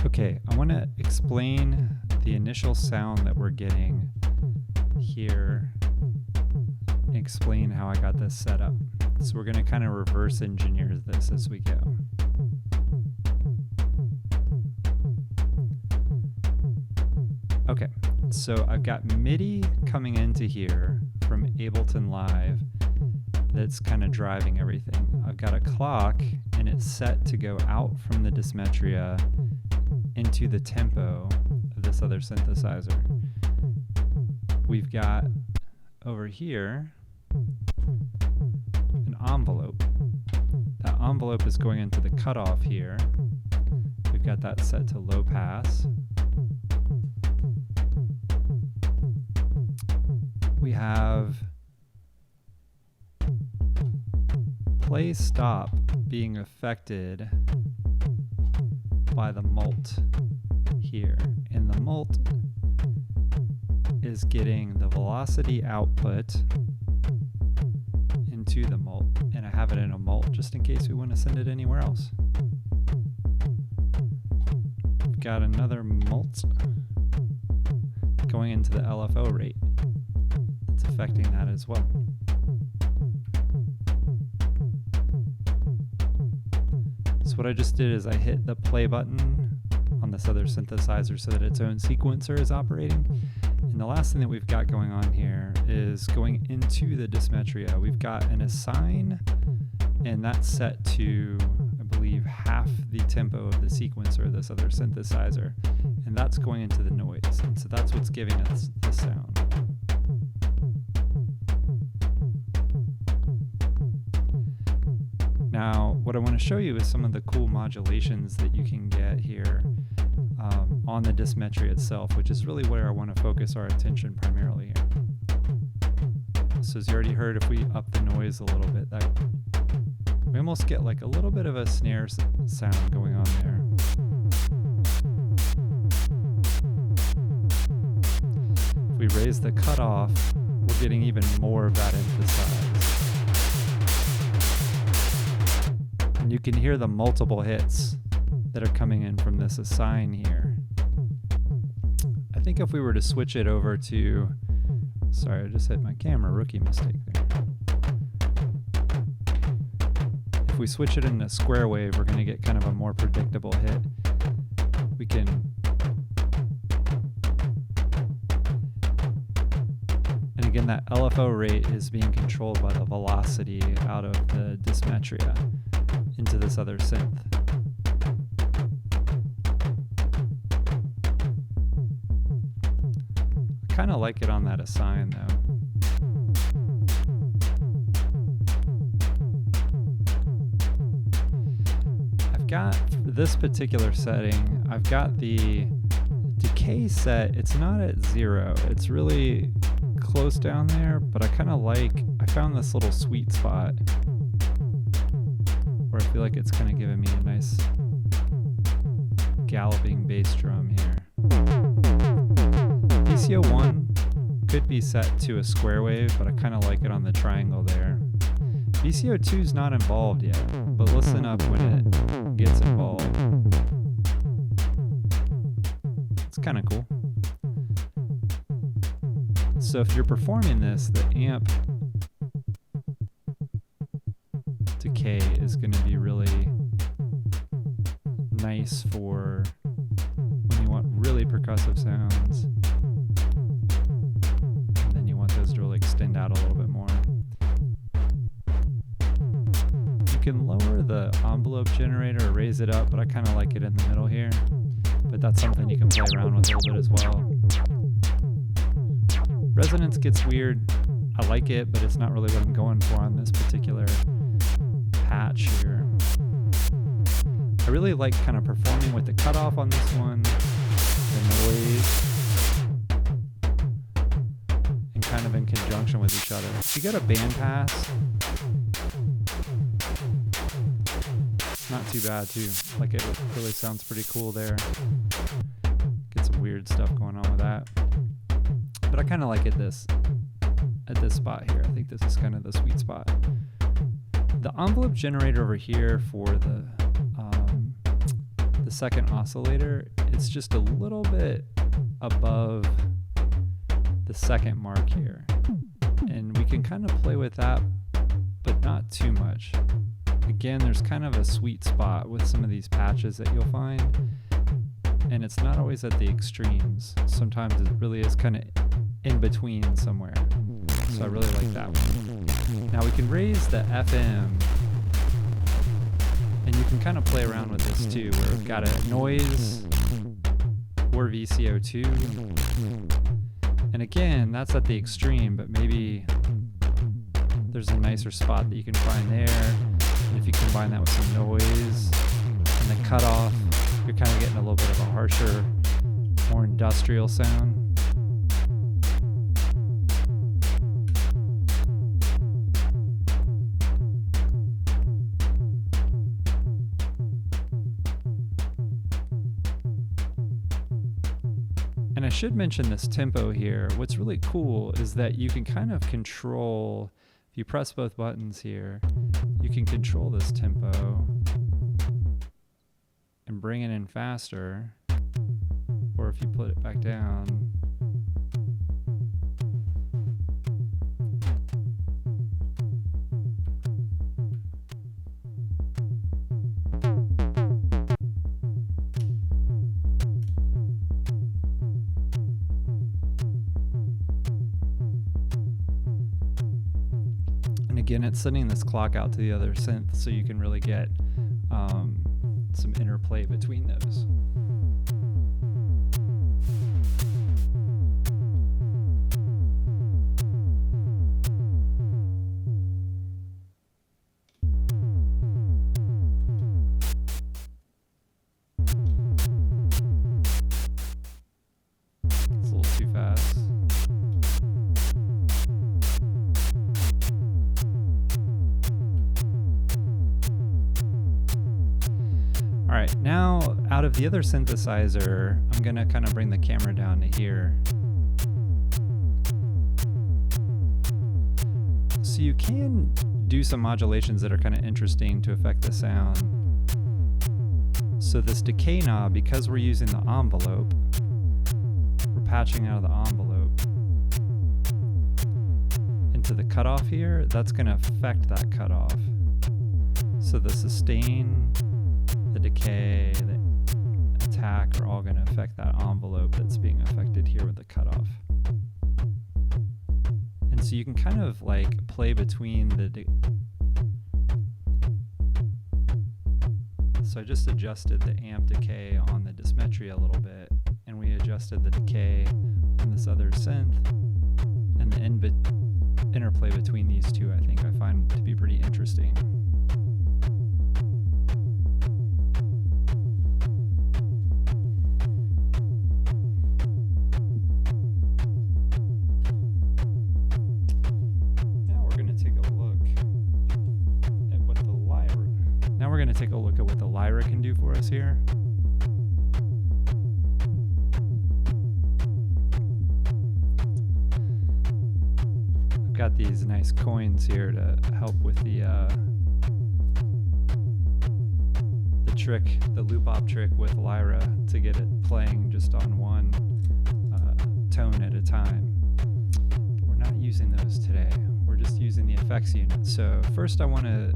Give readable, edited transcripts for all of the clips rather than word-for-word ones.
Okay, I want to explain the initial sound that we're getting here, explain how I got this set up. So we're going to kind of reverse engineer this as we go. Okay, so I've got MIDI coming into here from Ableton Live that's kind of driving everything. I've got a clock and it's set to go out from the Dysmetria into the tempo of this other synthesizer. We've got over here an envelope. That envelope is going into the cutoff here. We've got that set to low pass. We have play stop being affected by the mult here, and the mult is getting the velocity output into the mult, and I have it in a mult just in case we want to send it anywhere else. We've got another mult going into the LFO rate. It's affecting that as well. So what I just did is I hit the play button on this other synthesizer so that its own sequencer is operating. And the last thing that we've got going on here is going into the Dysmetria. We've got an assign, and that's set to, I believe, half the tempo of the sequencer of this other synthesizer. And that's going into the noise. And so that's what's giving us the sound. Now, what I want to show you is some of the cool modulations that you can get here on the Dysmetria itself, which is really where I want to focus our attention primarily here. So as you already heard, if we up the noise a little bit, that we almost get like a little bit of a snare sound going on there. If we raise the cutoff, we're getting even more of that emphasized. And you can hear the multiple hits that are coming in from this assign here. I think if we were to switch it over to, sorry, I just hit my camera, rookie mistake there. If we switch it into square wave, we're going to get kind of a more predictable hit. We can and again, that LFO rate is being controlled by the velocity out of the Dysmetria into this other synth. I kind of like it on that assign though. I've got, for this particular setting, I've got the decay set. It's not at 0. It's really close down there, but I found this little sweet spot where I feel like it's kind of giving me a nice galloping bass drum here. VCO1 could be set to a square wave, but I kind of like it on the triangle there. VCO2 is not involved yet, but listen up when it gets involved. It's kind of cool. So if you're performing this, the amp decay is going to be really nice for when you want really percussive sounds, and then you want those to really extend out a little bit more. You can lower the envelope generator or raise it up, but I kind of like it in the middle here, but that's something you can play around with a little bit as well. Resonance gets weird. I like it, but it's not really what I'm going for on this particular patch here. I really like kind of performing with the cutoff on this one, the noise, and kind of in conjunction with each other. If you got a band pass, not too bad too. Like it really sounds pretty cool there. Get some weird stuff going on with that. But I kind of like it at this spot here. I think this is kind of the sweet spot. The envelope generator over here for the the second oscillator, it's just a little bit above the second mark here. And we can kind of play with that, but not too much. Again, there's kind of a sweet spot with some of these patches that you'll find, and it's not always at the extremes. Sometimes it really is kind of in between somewhere. So I really like that one. Now we can raise the FM, and you can kind of play around with this too, where we've got a noise or VCO2. And again, that's at the extreme, but maybe there's a nicer spot that you can find there. And if you combine that with some noise and the cutoff, you're kind of getting a little bit of a harsher, more industrial sound. And I should mention this tempo here. What's really cool is that you can kind of control, if you press both buttons here, you can control this tempo and bring it in faster, or if you put it back down, again, it's sending this clock out to the other synth, so you can really get some interplay between those. It's a little too fast. All right, now out of the other synthesizer, I'm gonna kind of bring the camera down to here. So you can do some modulations that are kind of interesting to affect the sound. So this decay knob, because we're using the envelope, we're patching out of the envelope into the cutoff here, that's gonna affect that cutoff. So the sustain, the decay, the attack are all going to affect that envelope that's being affected here with the cutoff. And so you can kind of like play between the so I just adjusted the amp decay on the Dysmetria a little bit, and we adjusted the decay on this other synth, and the interplay between these two I think I find to be pretty interesting. Take a look at what the Lyra can do for us here. I've got these nice coins here to help with the trick, the loop op trick with Lyra, to get it playing just on one tone at a time. But we're not using those today. We're just using the effects unit. So first I want to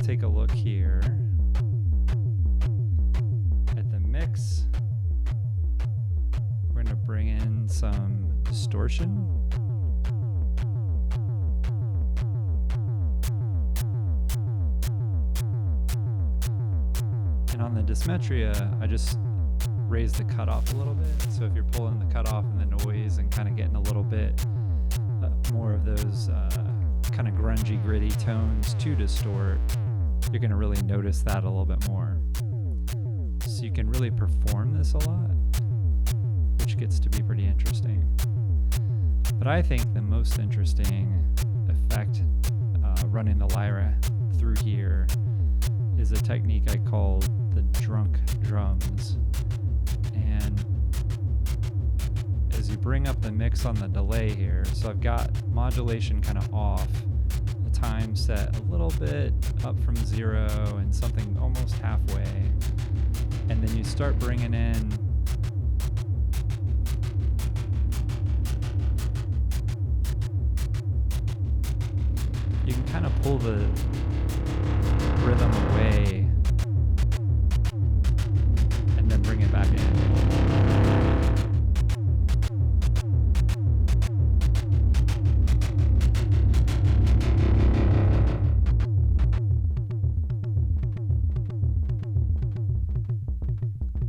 take a look here at the mix. We're going to bring in some distortion. And on the Dysmetria, I just raised the cutoff a little bit. So if you're pulling the cutoff and the noise and kind of getting a little bit more of those kind of grungy, gritty tones to distort, you're going to really notice that a little bit more. So you can really perform this a lot, which gets to be pretty interesting. But I think the most interesting effect running the Lyra through here is a technique I call the drunk drums. And as you bring up the mix on the delay here, so I've got modulation kind of off, the time set a little bit up from 0 and something almost halfway. And then you start bringing in you can kind of pull the rhythm away and then bring it back in.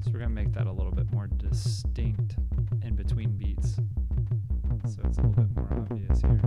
So we're going to make that a little bit more distinct in between beats, so it's a little bit more obvious here.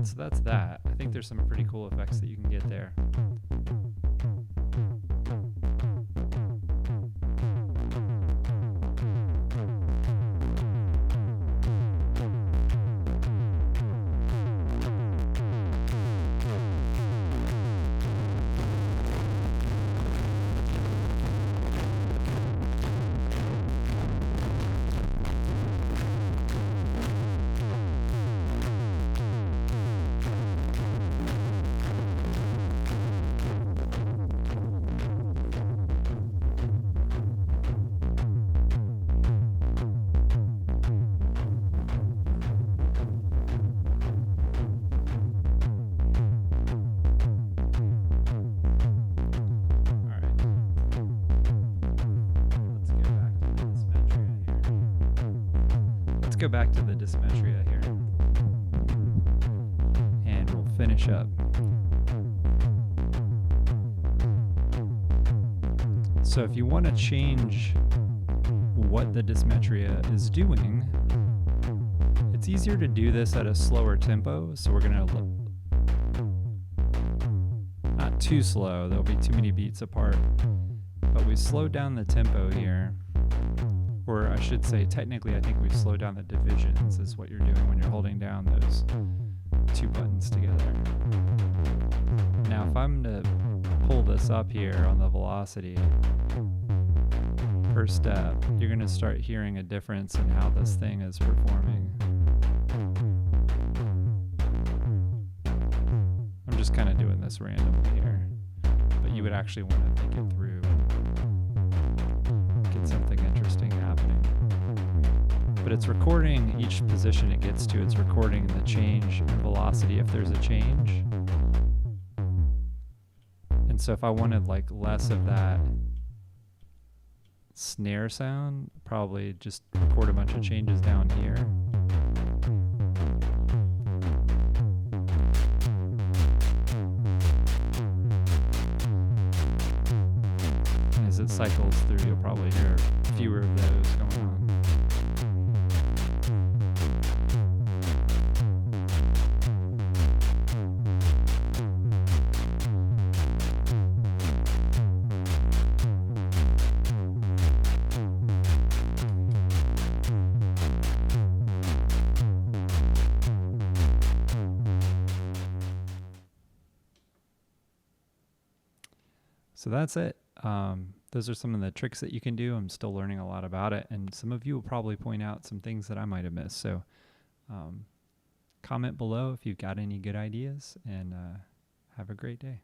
So that's that. I think there's some pretty cool effects that you can get there. Go back to the Dysmetria here and we'll finish up. So if you want to change what the Dysmetria is doing, it's easier to do this at a slower tempo. So we're going to not too slow, there'll be too many beats apart, but we slowed down the tempo here. Or I should say, technically, I think we've slowed down the divisions is what you're doing when you're holding down those two buttons together. Now, if I'm to pull this up here on the velocity, first step, you're going to start hearing a difference in how this thing is performing. I'm just kind of doing this randomly here, but you would actually want to think it through. Get something interesting happening. But it's recording each position it gets to. It's recording the change in velocity if there's a change. And so if I wanted like less of that snare sound, probably just record a bunch of changes down here. As it cycles through, you'll probably hear fewer of those going on. So that's it. Those are some of the tricks that you can do. I'm still learning a lot about it, and some of you will probably point out some things that I might have missed. So comment below if you've got any good ideas, and have a great day.